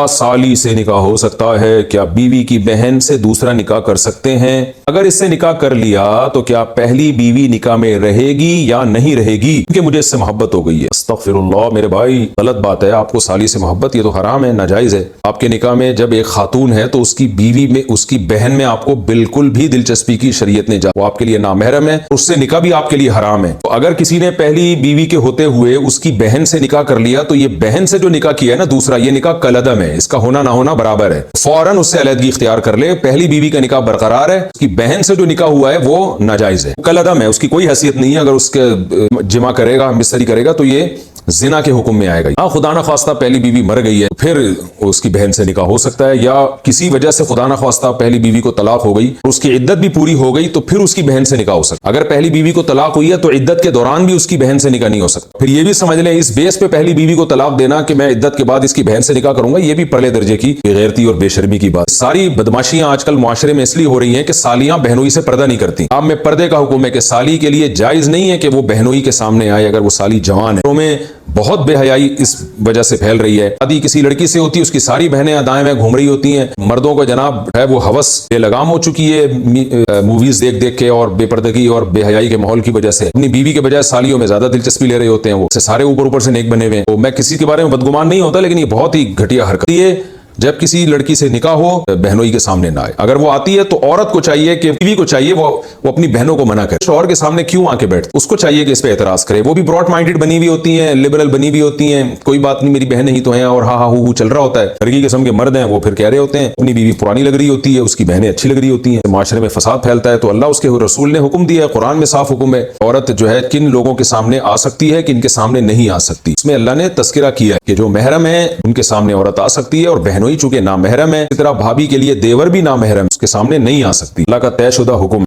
साली से निकाह हो सकता है? क्या बीवी की बहन से दूसरा निकाह कर सकते हैं? अगर इससे निकाह कर लिया तो क्या पहली बीवी निकाह में रहेगी या नहीं रहेगी, क्योंकि मुझे इससे मोहब्बत हो गई है? अस्तगफिरुल्लाह मेरे भाई, गलत बात है। आपको साली से मोहब्बत, ये तो हराम है, नाजायज है। आपके निकाह में जब एक खातून है तो उसकी बीवी में, उसकी बहन में आपको बिल्कुल भी दिलचस्पी की शरीयत ने वो आपके लिए नामहरम है, उससे निकाह भी आपके लिए हराम है। तो अगर किसी ने पहली बीवी के होते हुए उसकी बहन से निकाह कर लिया तो ये बहन से जो निकाह किया है ना दूसरा, ये निकाह कलअदम है, इसका होना ना होना बराबर है। फौरन उससे अलहदगी इख्तियार कर ले। पहली बीवी का निकाह बरकरार है, उसकी बहन से जो निकाह हुआ है वो नाजायज है, कलअदम है, उसकी कोई हैसियत नहीं है। अगर उसके जिमा करेगा, मिसरी करेगा तो ये जिना के हुक्म में आएगा। हाँ, खुदा ना खास्ता पहली बीवी मर गई है, फिर उसकी बहन से निकाह हो सकता है, या किसी वजह से खुदा ना खास्ता पहली बीवी को तलाक हो गई, उसकी इद्दत भी पूरी हो गई, तो फिर उसकी बहन से निकाह हो सकता है। अगर पहली बीवी को तलाक हुई है तो इद्दत के दौरान भी उसकी बहन से निकाह नहीं हो सकता। फिर ये भी समझ लें, इस बेस पे पहली बीवी को तलाक देना कि मैं इद्दत के बाद इसकी बहन से निकाह करूंगा, ये भी पहले दर्जे की बेगैरती और बेशर्मी की बात। सारी बदमाशियां आजकल मुआशरे में इसलिए हो रही हैं कि सालियां बहनोई से पर्दा नहीं करती। आप में पर्दे का हुक्म है कि साली के लिए जायज नहीं है कि वो बहनोई के सामने आए अगर वो साली जवान है। तो में बहुत बेहयाई इस वजह से फैल रही है। शादी किसी लड़की से होती है, उसकी सारी बहनें दाएं में घूम रही होती हैं। मर्दों को जनाब है वो हवस बेलगाम हो चुकी है मूवीज देख देख के और बेपर्दगी और बेहयाई के माहौल की वजह से अपनी बीवी के बजाय सालियों में ज्यादा दिलचस्पी ले रहे होते हैं। वो सारे ऊपर ऊपर से नेक बने हुए हैं। तो मैं किसी के बारे में बदगुमान नहीं होता, लेकिन ये बहुत ही घटिया हरकत है जब किसी लड़की से निकाह हो बहनोई के सामने ना आए। अगर वो आती है तो औरत को चाहिए कि बीवी को चाहिए वो अपनी बहनों को मना करे। शौहर के सामने क्यों आके बैठे, उसको चाहिए कि इस पे एतराज करे। वो भी ब्रॉड माइंडेड बनी हुई होती हैं, लिबरल बनी हुई होती हैं, कोई बात नहीं मेरी बहन ही तो है, और हा हा हू चल रहा होता है। लड़की किस्म के मर्द हैं, वो फिर कह रहे होते हैं अपनी बीवी पुरानी लग रही होती है, उसकी बहनें अच्छी लग रही होती हैं। माशरे में फसाद फैलता है। तो अल्लाह उसके रसूल ने हुक्म दिया है, कुरान में साफ हुक्म है, औरत जो है किन लोगों के सामने आ सकती है, किन के सामने नहीं आ सकती। इसमें अल्लाह ने तस्करा किया है कि जो महरम है उनके सामने औरत आ सकती है, और बहनोई चूंकि नामहरम है, इस तरह भाभी के लिए देवर भी नामहरम, उसके सामने नहीं आ सकती। अल्लाह का तयशुदा हुक्म।